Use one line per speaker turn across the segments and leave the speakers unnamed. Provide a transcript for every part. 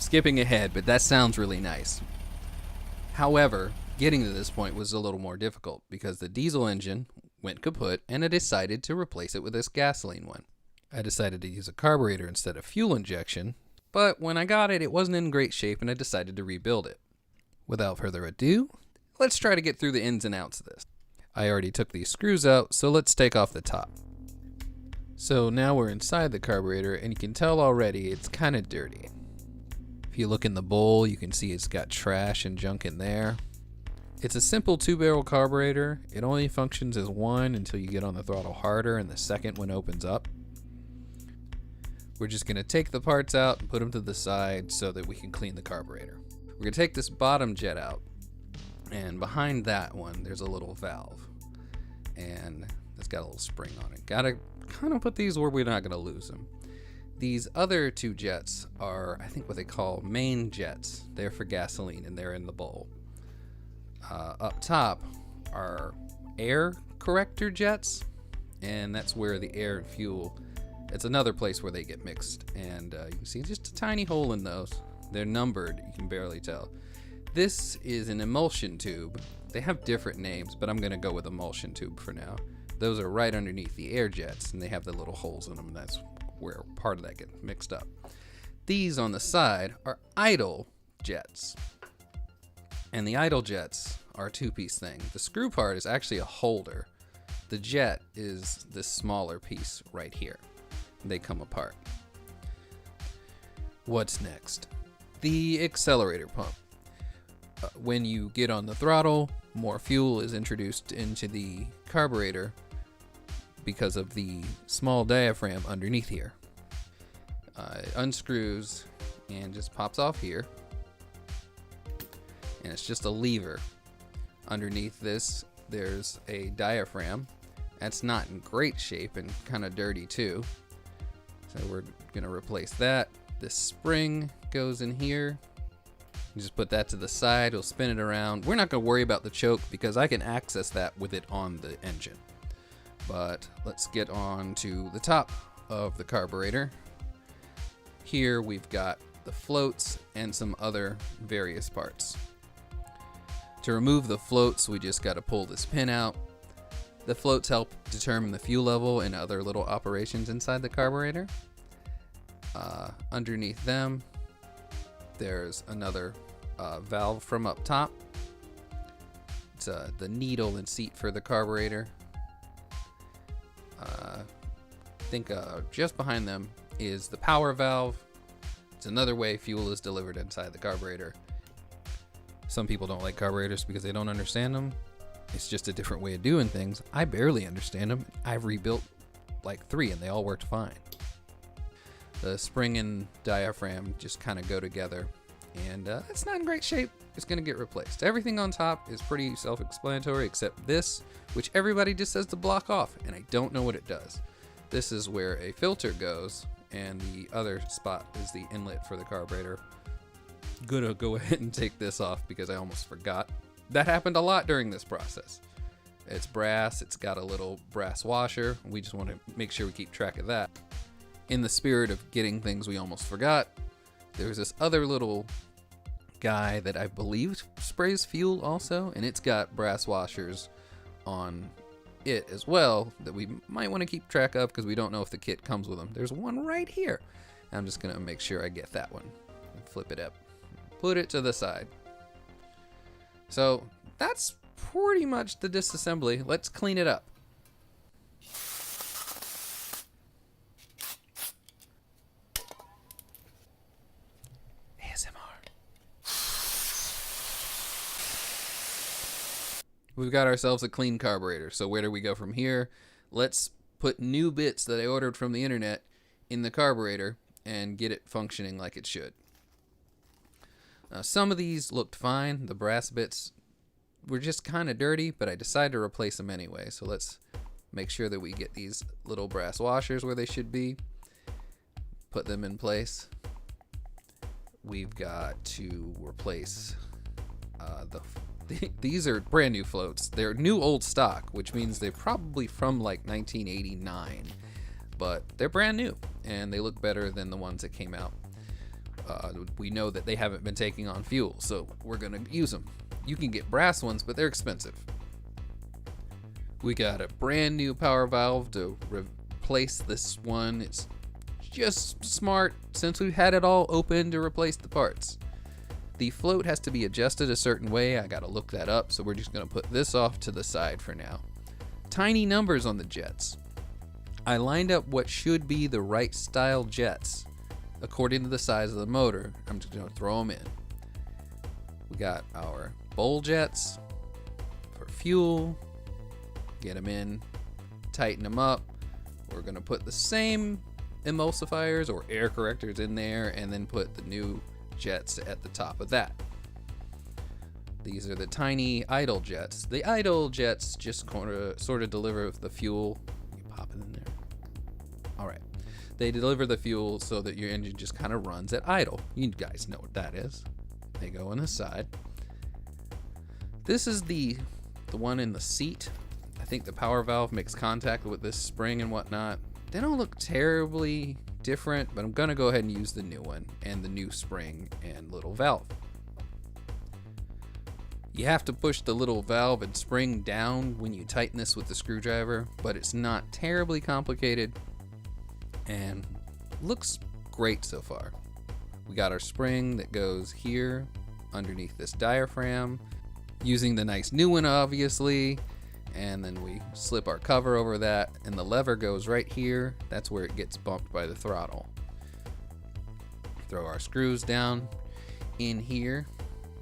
skipping ahead, but that sounds really nice. However, getting to this point was a little more difficult because the diesel engine went kaput and I decided to replace it with this gasoline one. I decided to use a carburetor instead of fuel injection, but when I got it, it wasn't in great shape and I decided to rebuild it. Without further ado, let's try to get through the ins and outs of this. I already took these screws out, so let's take off the top. So now we're inside the carburetor and you can tell already it's kind of dirty. If you look in the bowl, you can see it's got trash and junk in there. It's a simple 2-barrel carburetor. It only functions as one until you get on the throttle harder and the second one opens up. We're just going to take the parts out and put them to the side so that we can clean the carburetor. We're going to take this bottom jet out, and behind that one there's a little valve and it's got a little spring on it. Gotta kind of put these where we're not going to lose them. These other two jets are, I think, what they call main jets. They're for gasoline and they're in the bowl. Up top are air corrector jets, and that's where the air and fuel, it's another place where they get mixed, and you can see just a tiny hole in those. They're numbered, you can barely tell. This is an emulsion tube. They have different names, but I'm going to go with emulsion tube for now. Those are right underneath the air jets, and they have the little holes in them, and that's where part of that gets mixed up. These on the side are idle jets. And the idle jets are a two-piece thing. The screw part is actually a holder. The jet is this smaller piece right here. They come apart. What's next? The accelerator pump. When you get on the throttle, more fuel is introduced into the carburetor because of the small diaphragm underneath here. It unscrews and just pops off here. And it's just a lever. Underneath this, there's a diaphragm. That's not in great shape and kind of dirty too. So we're gonna replace that. This spring goes in here. You just put that to the side, we'll spin it around. We're not gonna worry about the choke because I can access that with it on the engine. But let's get on to the top of the carburetor. Here we've got the floats and some other various parts. To remove the floats, we just got to pull this pin out. The floats help determine the fuel level and other little operations inside the carburetor. Underneath them, there's another valve from up top. It's the needle and seat for the carburetor. I think just behind them is the power valve. It's another way fuel is delivered inside the carburetor. Some people don't like carburetors because they don't understand them. It's just a different way of doing things. I barely understand them. I've rebuilt like 3 and they all worked fine. The spring and diaphragm just kind of go together, and it's not in great shape. It's going to get replaced. Everything on top is pretty self-explanatory except this, which everybody just says to block off, and I don't know what it does. This is where a filter goes, and the other spot is the inlet for the carburetor. Gonna go ahead and take this off because I almost forgot. That happened a lot during this process. It's brass, it's got a little brass washer. We just want to make sure we keep track of that. In the spirit of getting things we almost forgot, there's this other little guy that I believe sprays fuel also, and it's got brass washers on it as well that we might want to keep track of because we don't know if the kit comes with them. There's one right here. I'm just gonna make sure I get that one. Flip it up, put it to the side. So that's pretty much the disassembly. Let's clean it up. We've got ourselves a clean carburetor, so where do we go from here? Let's put new bits that I ordered from the internet in the carburetor and get it functioning like it should. Some of these looked fine. The brass bits were just kind of dirty, but I decided to replace them anyway. So let's make sure that we get these little brass washers where they should be. Put them in place. We've got to replace these are brand new floats. They're new old stock, which means they're probably from like 1989, but they're brand new and they look better than the ones that came out. We know that they haven't been taking on fuel, so we're gonna use them. You can get brass ones, but they're expensive. We got a brand new power valve to replace this one. It's just smart since we've had it all open to replace the parts. The float has to be adjusted a certain way. I gotta look that up, so we're just gonna put this off to the side for now. Tiny numbers on the jets. I lined up what should be the right style jets according to the size of the motor. I'm just gonna throw them in. We got our bowl jets for fuel. Get them in, tighten them up. We're gonna put the same emulsifiers or air correctors in there, and then put the new jets at the top of that. These are the tiny idle jets. The idle jets just sort of deliver the fuel. You pop it in there. All right. They deliver the fuel so that your engine just kind of runs at idle. You guys know what that is. They go on the side. This is the one in the seat. I think the power valve makes contact with this spring and whatnot. They don't look terribly different, but I'm gonna go ahead and use the new one and the new spring and little valve. You have to push the little valve and spring down when you tighten this with the screwdriver, but it's not terribly complicated and looks great so far. We got our spring that goes here underneath this diaphragm, using the nice new one obviously, and then we slip our cover over that, and the lever goes right here. That's where it gets bumped by the throttle. Throw our screws down in here.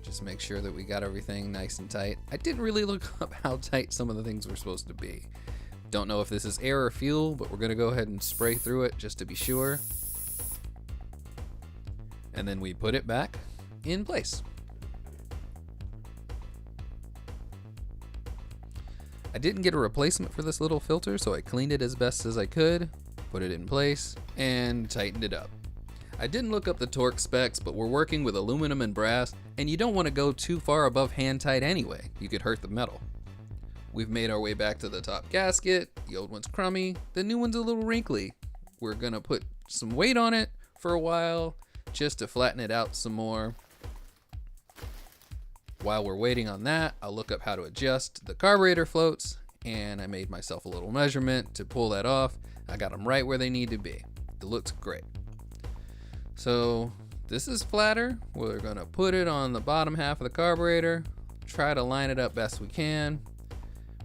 Just make sure that we got everything nice and tight. I didn't really look up how tight some of the things were supposed to be. Don't know if this is air or fuel, but we're gonna go ahead and spray through it just to be sure. And then we put it back in place. I didn't get a replacement for this little filter, so I cleaned it as best as I could, put it in place, and tightened it up. I didn't look up the torque specs, but we're working with aluminum and brass, and you don't want to go too far above hand tight anyway. You could hurt the metal. We've made our way back to the top gasket. The old one's crummy, the new one's a little wrinkly. We're gonna put some weight on it for a while, just to flatten it out some more. While we're waiting on that, I'll look up how to adjust the carburetor floats, and I made myself a little measurement to pull that off. I got them right where they need to be. It looks great. So this is flatter. We're gonna put it on the bottom half of the carburetor, try to line it up best we can,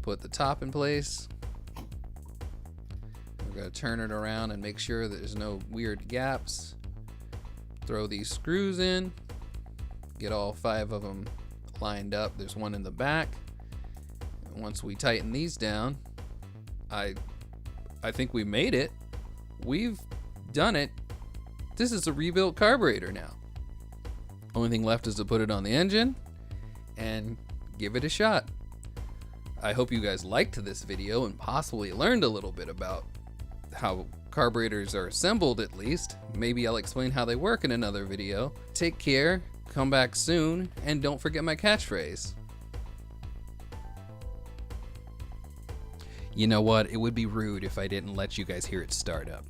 put the top in place. We're gonna turn it around and make sure that there's no weird gaps. Throw these screws in, get all 5 of them lined up. There's one in the back. And once we tighten these down, I think we made it. We've done it. This is a rebuilt carburetor now. Only thing left is to put it on the engine and give it a shot. I hope you guys liked this video and possibly learned a little bit about how carburetors are assembled at least. Maybe I'll explain how they work in another video. Take care. Come back soon, and don't forget my catchphrase. You know what? It would be rude if I didn't let you guys hear it start up.